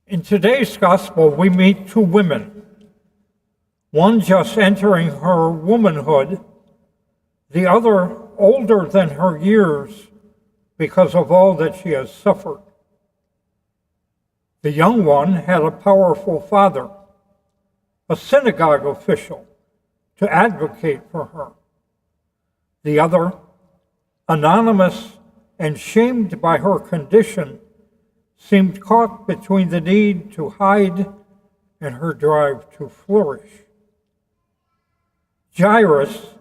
In today's gospel, we meet two women, one just entering her womanhood, the other older than her years because of all that she has suffered. The young one had a powerful father, a synagogue official, to advocate for her. The other, anonymous and shamed by her condition, seemed caught between the need to hide and her drive to flourish. Jairus,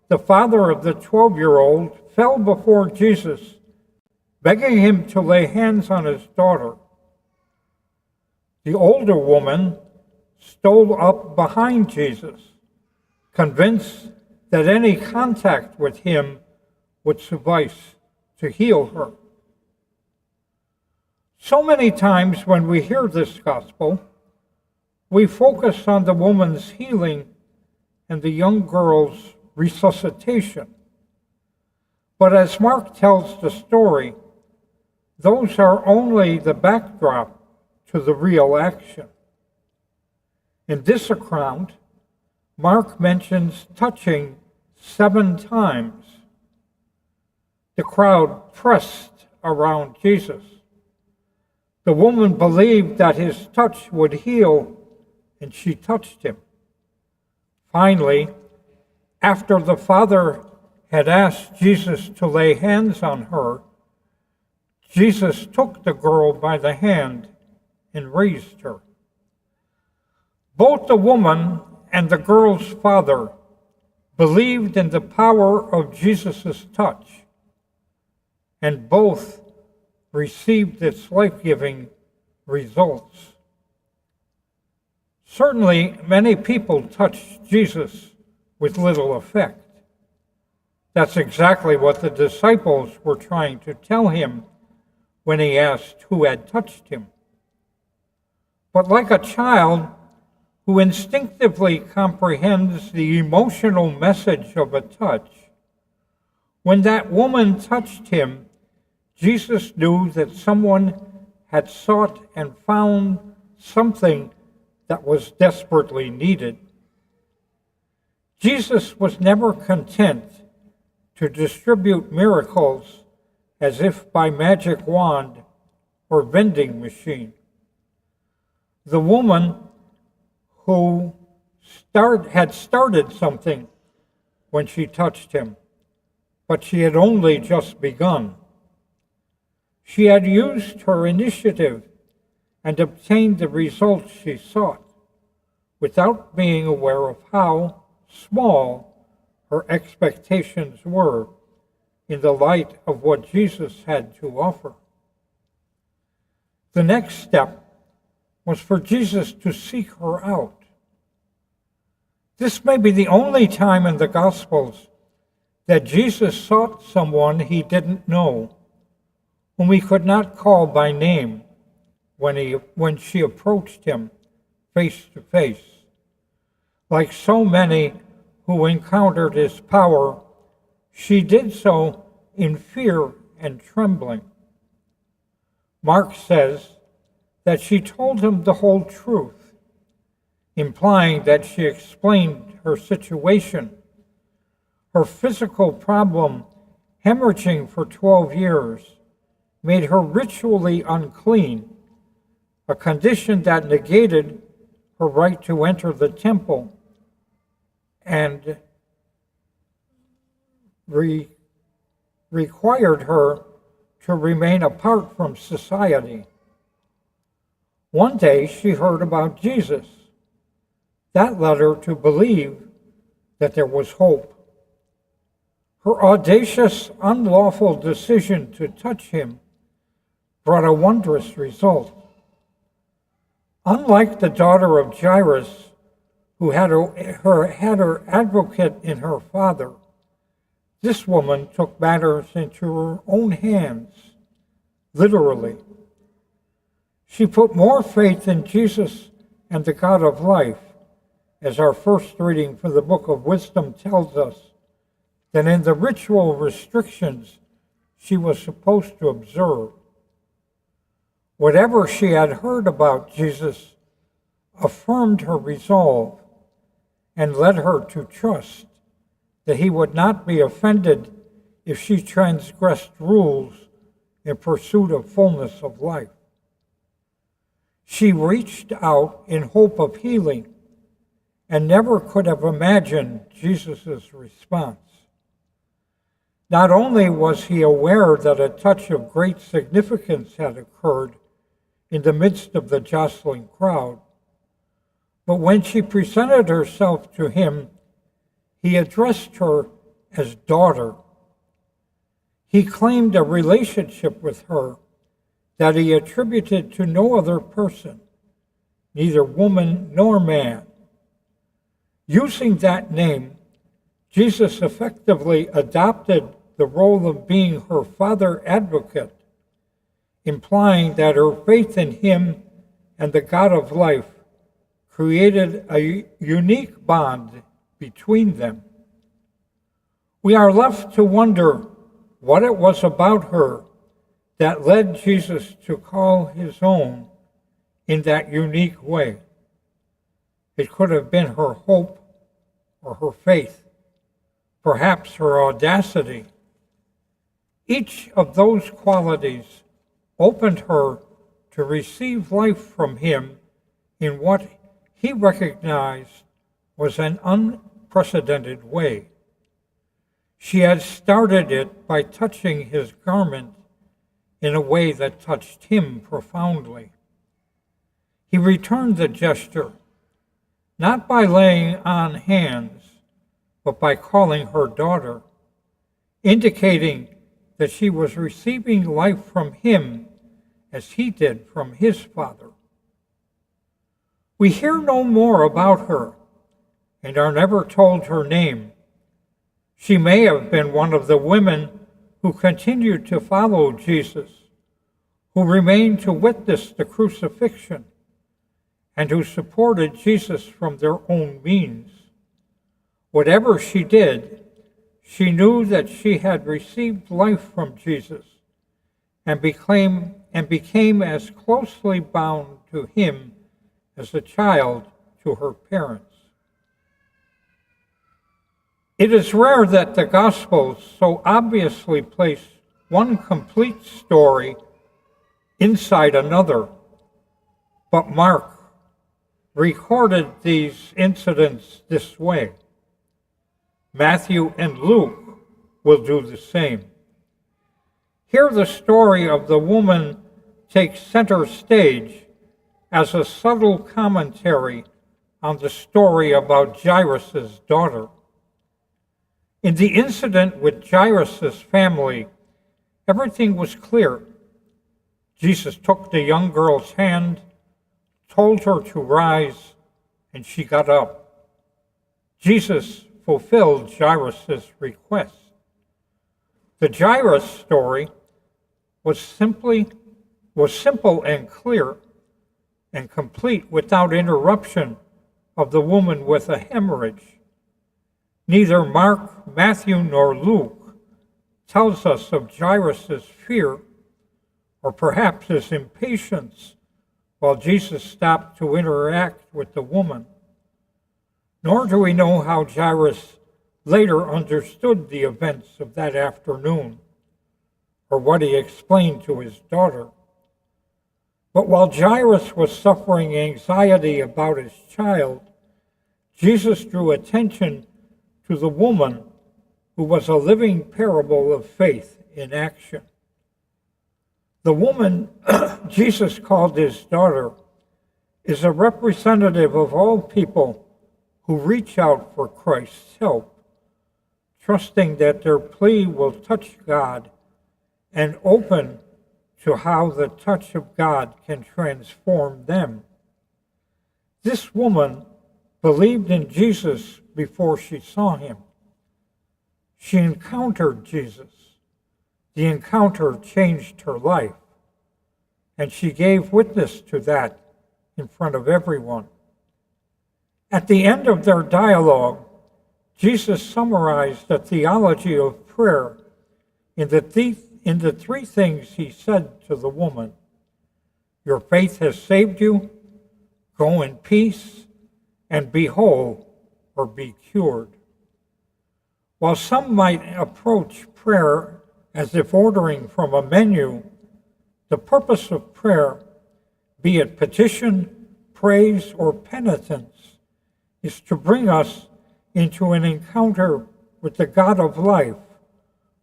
the father of the 12-year-old, fell before Jesus, begging him to lay hands on his daughter. The older woman stole up behind Jesus, convinced that any contact with him would suffice to heal her. So many times when we hear this gospel, we focus on the woman's healing and the young girl's resuscitation. But as Mark tells the story, those are only the backdrop to the real action. In this account, Mark mentions touching 7 times. The crowd pressed around Jesus. The woman believed that his touch would heal, and she touched him. Finally, after the father had asked Jesus to lay hands on her, Jesus took the girl by the hand and raised her. Both the woman and the girl's father believed in the power of Jesus' touch, and both received its life-giving results. Certainly, many people touched Jesus with little effect. That's exactly what the disciples were trying to tell him when he asked who had touched him. But like a child who instinctively comprehends the emotional message of a touch, when that woman touched him, Jesus knew that someone had sought and found something that was desperately needed. Jesus was never content to distribute miracles as if by magic wand or vending machine. The woman who had started something when she touched him, but she had only just begun. She had used her initiative and obtained the results she sought without being aware of how small her expectations were in the light of what Jesus had to offer. The next step was for Jesus to seek her out. This may be the only time in the Gospels that Jesus sought someone he didn't know, whom he could not call by name when she approached him face to face. Like so many who encountered his power, she did so in fear and trembling. Mark says that she told him the whole truth, implying that she explained her situation. Her physical problem, hemorrhaging for 12 years, made her ritually unclean, a condition that negated her right to enter the temple and required her to remain apart from society. One day she heard about Jesus. That led her to believe that there was hope. Her audacious, unlawful decision to touch him brought a wondrous result. Unlike the daughter of Jairus, who had her advocate in her father, this woman took matters into her own hands, literally. She put more faith in Jesus and the God of life, as our first reading from the Book of Wisdom tells us, than in the ritual restrictions she was supposed to observe. Whatever she had heard about Jesus affirmed her resolve and led her to trust that he would not be offended if she transgressed rules in pursuit of fullness of life. She reached out in hope of healing and never could have imagined Jesus' response. Not only was he aware that a touch of great significance had occurred in the midst of the jostling crowd, but when she presented herself to him, he addressed her as daughter. He claimed a relationship with her that he attributed to no other person, neither woman nor man. Using that name, Jesus effectively adopted the role of being her father advocate, implying that her faith in him and the God of life created a unique bond between them. We are left to wonder what it was about her that led Jesus to call his own in that unique way. It could have been her hope or her faith, perhaps her audacity. Each of those qualities opened her to receive life from him in what he recognized was an unprecedented way. She had started it by touching his garment in a way that touched him profoundly. He returned the gesture, not by laying on hands, but by calling her daughter, indicating that she was receiving life from him as he did from his Father. We hear no more about her and are never told her name. She may have been one of the women who continued to follow Jesus, who remained to witness the crucifixion, and who supported Jesus from their own means. Whatever she did, she knew that she had received life from Jesus and became as closely bound to him as a child to her parents. It is rare that the Gospels so obviously place one complete story inside another, but Mark recorded these incidents this way. Matthew and Luke will do the same. Here the story of the woman takes center stage as a subtle commentary on the story about Jairus' daughter. In the incident with Jairus' family, everything was clear. Jesus took the young girl's hand, told her to rise, and she got up. Jesus fulfilled Jairus' request. The Jairus story was simple and clear and complete without interruption of the woman with a hemorrhage. Neither Mark, Matthew, nor Luke tells us of Jairus' fear or perhaps his impatience while Jesus stopped to interact with the woman. Nor do we know how Jairus later understood the events of that afternoon or what he explained to his daughter. But while Jairus was suffering anxiety about his child, Jesus drew attention to the woman who was a living parable of faith in action. The woman Jesus called his daughter is a representative of all people who reach out for Christ's help, trusting that their plea will touch God and open to how the touch of God can transform them. This woman believed in Jesus before she saw him. She encountered Jesus. The encounter changed her life, and she gave witness to that in front of everyone. At the end of their dialogue, Jesus summarized the theology of prayer in the three things he said to the woman. Your faith has saved you. Go in peace and be whole or be cured. While some might approach prayer as if ordering from a menu, the purpose of prayer, be it petition, praise, or penitence, is to bring us into an encounter with the God of life,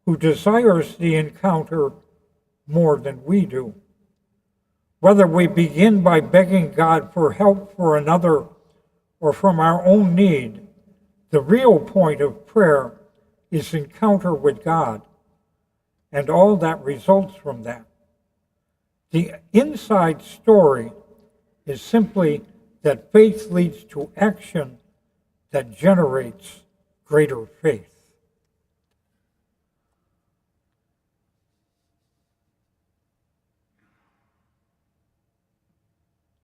who desires the encounter more than we do. Whether we begin by begging God for help for another or from our own need, the real point of prayer is encounter with God and all that results from that. The inside story is simply that faith leads to action that generates greater faith.